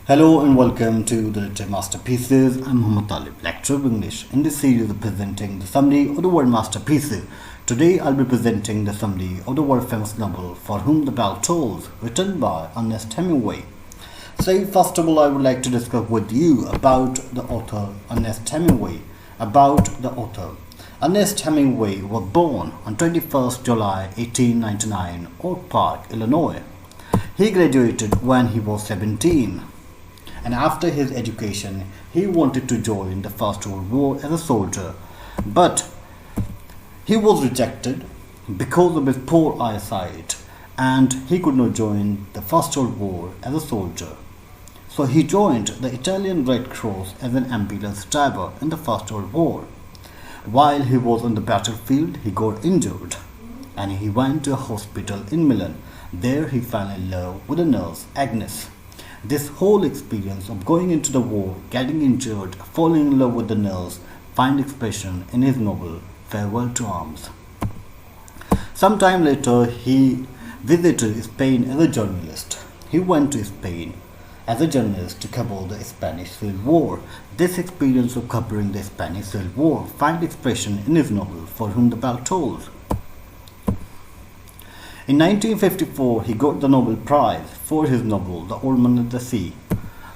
Hello and welcome to the Literature Masterpieces. I'm Muhammad Talib, lecturer of English. In this series of presenting the summary of the world masterpieces. Today I'll be presenting the summary of the world famous novel For Whom the Bell Tolls, written by Ernest Hemingway. So first of all, I would like to discuss with you about the author Ernest Hemingway. Ernest Hemingway was born on 21st July 1899, Oak Park, Illinois. He graduated when he was 17. And after his education, he wanted to join the First World War as a soldier, but he was rejected because of his poor eyesight, and he could not join the First World War as a soldier. So he joined the Italian Red Cross as an ambulance driver in the First World War. While he was on the battlefield, he got injured, and he went to a hospital in Milan. There he fell in love with a nurse, Agnes. This whole experience of going into the war, getting injured, falling in love with the nurse, find expression in his novel Farewell to Arms. Sometime later, he visited Spain as a journalist. He went to Spain as a journalist to cover the Spanish Civil War. This experience of covering the Spanish Civil War find expression in his novel For Whom the Bell Tolls. In 1954, he got the Nobel Prize for his novel The Old Man and the Sea.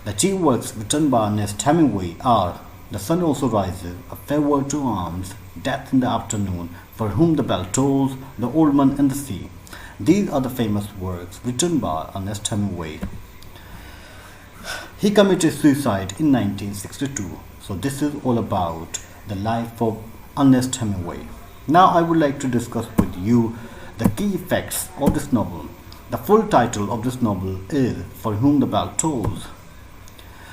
The chief works written by Ernest Hemingway are The Sun Also Rises, A Farewell to Arms, Death in the Afternoon, For Whom the Bell Tolls, The Old Man and the Sea. These are the famous works written by Ernest Hemingway. He committed suicide in 1962. So this is all about the life of Ernest Hemingway. Now I would like to discuss with you the key facts of this novel. The full title of this novel is For Whom the Bell Tolls.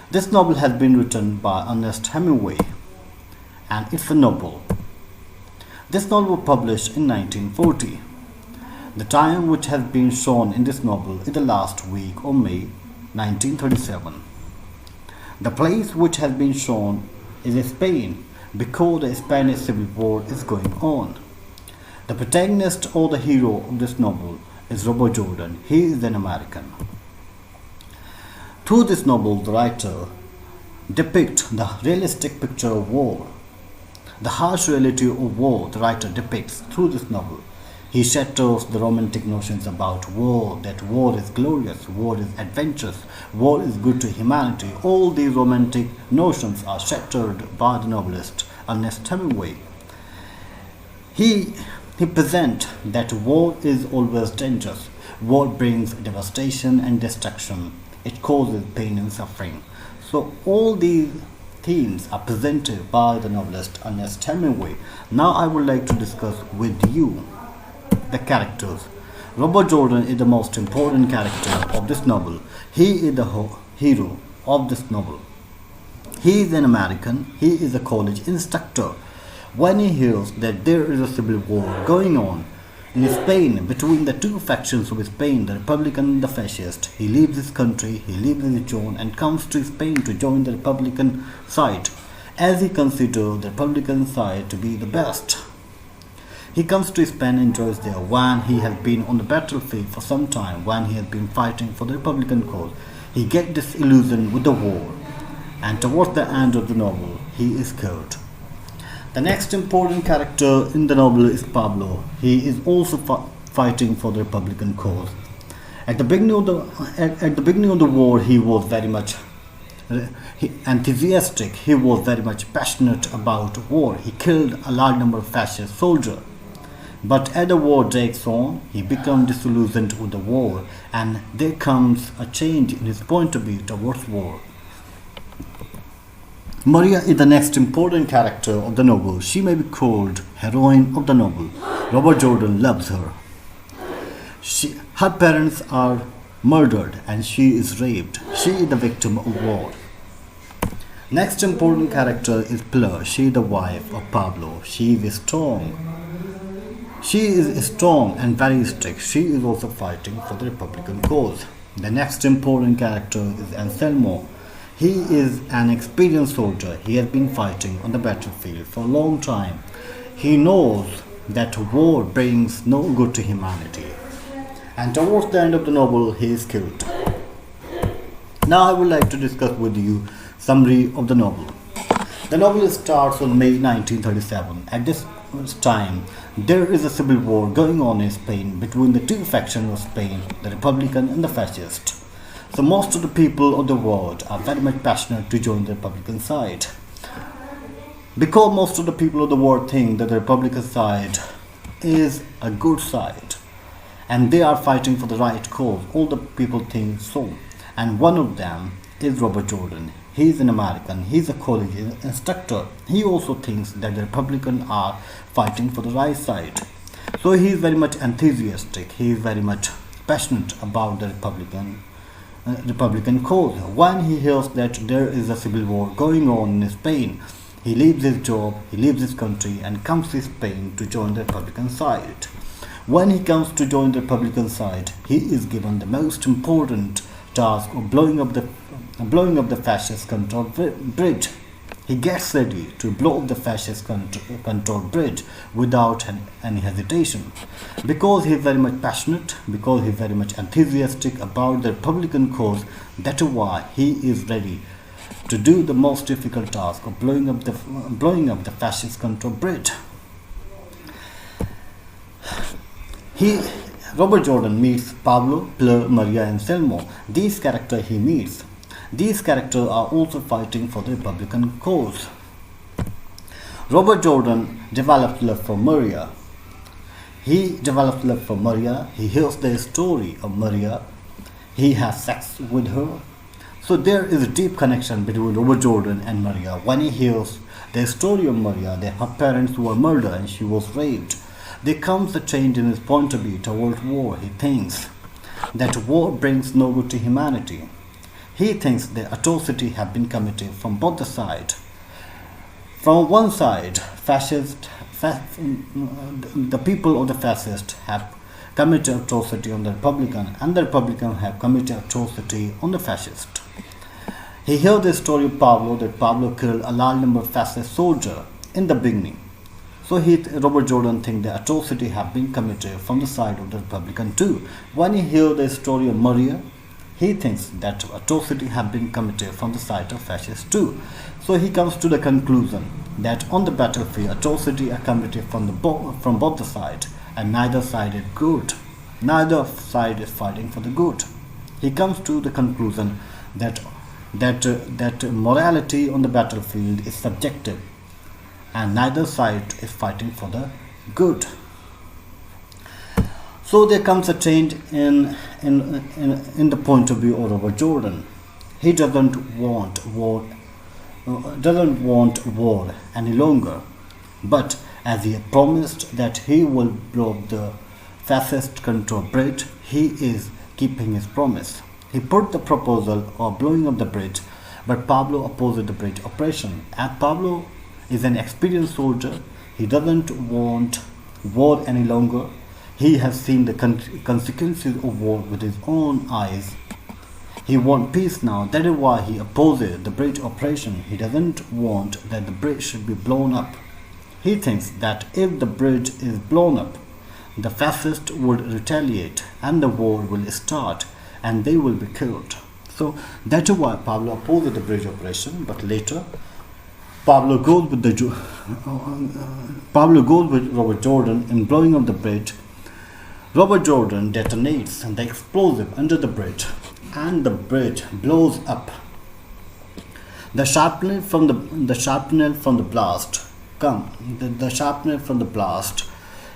This novel has been written by Ernest Hemingway, and it's a novel. This novel was published in 1940. The time which has been shown in this novel is the last week of May 1937. The place which has been shown is Spain because the Spanish Civil War is going on. The protagonist or the hero of this novel is Robert Jordan. He is an American. Through this novel, the writer depicts the realistic picture of war. The harsh reality of war the writer depicts through this novel. He shatters the romantic notions about war, that war is glorious, war is adventurous, war is good to humanity. All these romantic notions are shattered by the novelist Ernest Hemingway. He presents that war is always dangerous. War brings devastation and destruction. It causes pain and suffering. So all these themes are presented by the novelist Ernest Hemingway. Now I would like to discuss with you the characters. Robert Jordan is the most important character of this novel. He is the hero of this novel. He is an American. He is a college instructor. When he hears that there is a civil war going on in Spain between the two factions of Spain, the Republican and the Fascist, he leaves his country, he leaves his zone and comes to Spain to join the Republican side, as he considers the Republican side to be the best. He comes to Spain and joins there when he has been on the battlefield for some time, when he has been fighting for the Republican cause. He gets disillusioned with the war, and towards the end of the novel, he is killed. The next important character in the novel is Pablo. He is also fighting for the Republican cause. At the beginning of the war, he was very much enthusiastic. He was very much passionate about war. He killed a large number of fascist soldiers. But as the war drags on, he becomes disillusioned with the war, and there comes a change in his point of view towards war. Maria is the next important character of the novel. She may be called heroine of the novel. Robert Jordan loves her. Her parents are murdered and she is raped. She is the victim of war. Next important character is Pilar. She is the wife of Pablo. She is strong. She is strong and very strict. She is also fighting for the Republican cause. The next important character is Anselmo. He is an experienced soldier. He has been fighting on the battlefield for a long time. He knows that war brings no good to humanity. And towards the end of the novel, he is killed. Now I would like to discuss with you summary of the novel. The novel starts on May 1937. At this time, there is a civil war going on in Spain between the two factions of Spain, the Republican and the Fascist. So most of the people of the world are very much passionate to join the Republican side. Because most of the people of the world think that the Republican side is a good side and they are fighting for the right cause. All the people think so. And one of them is Robert Jordan. He's an American. He's a college instructor. He also thinks that the Republicans are fighting for the right side. So he is very much enthusiastic. He is very much passionate about the Republican cause. When he hears that there is a civil war going on in Spain, he leaves his job, he leaves his country and comes to Spain to join the Republican side. When he comes to join the Republican side, he is given the most important task of blowing up the fascist control bridge. He gets ready to blow up the fascist control bridge without any hesitation. Because he is very much passionate, because he is very much enthusiastic about the Republican cause, that is why he is ready to do the most difficult task of blowing up the fascist control bridge. Robert Jordan meets Pablo, Plur, Maria and Selmo. These characters he meets. These characters are also fighting for the Republican cause. Robert Jordan develops love for Maria. He hears the story of Maria. He has sex with her. So there is a deep connection between Robert Jordan and Maria. When he hears the story of Maria, that her parents were murdered and she was raped, there comes a change in his point of view towards war. He thinks that war brings no good to humanity. He thinks the atrocity have been committed from both the sides. From one side, the people of the fascists have committed atrocity on the Republican, and the Republican have committed atrocity on the fascist. He heard the story of Pablo, that Pablo killed a large number of fascist soldiers in the beginning. So Robert Jordan thinks the atrocity have been committed from the side of the Republican too. When he hears the story of Maria, he thinks that atrocity have been committed from the side of fascists too. So he comes to the conclusion that on the battlefield, atrocity are committed from both the sides, and neither side is good. Neither side is fighting for the good. He comes to the conclusion that morality on the battlefield is subjective, and neither side is fighting for the good. So there comes a change in the point of view of Robert Jordan. He doesn't want war any longer, but as he had promised that he will blow up the fascist control bridge, he is keeping his promise. He put the proposal of blowing up the bridge, but Pablo opposed the bridge operation. As Pablo is an experienced soldier, he doesn't want war any longer. He has seen the consequences of war with his own eyes. He wants peace now. That is why he opposes the bridge operation. He doesn't want that the bridge should be blown up. He thinks that if the bridge is blown up, the fascists would retaliate and the war will start and they will be killed. So that is why Pablo opposes the bridge operation. But later, Pablo goes with Robert Jordan in blowing up the bridge. Robert Jordan detonates the explosive under the bridge, and the bridge blows up. The shrapnel from the blast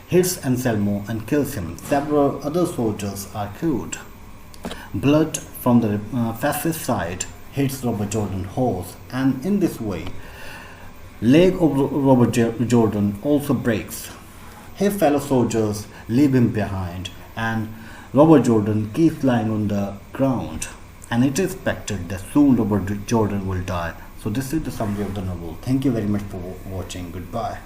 hits Anselmo and kills him. Several other soldiers are killed. Blood from the fascist side hits Robert Jordan's horse, and in this way, leg of Robert Jordan also breaks. His fellow soldiers leave him behind, and Robert Jordan keeps lying on the ground, and it is expected that soon Robert Jordan will die. So this is the summary of the novel. Thank you very much for watching. Goodbye.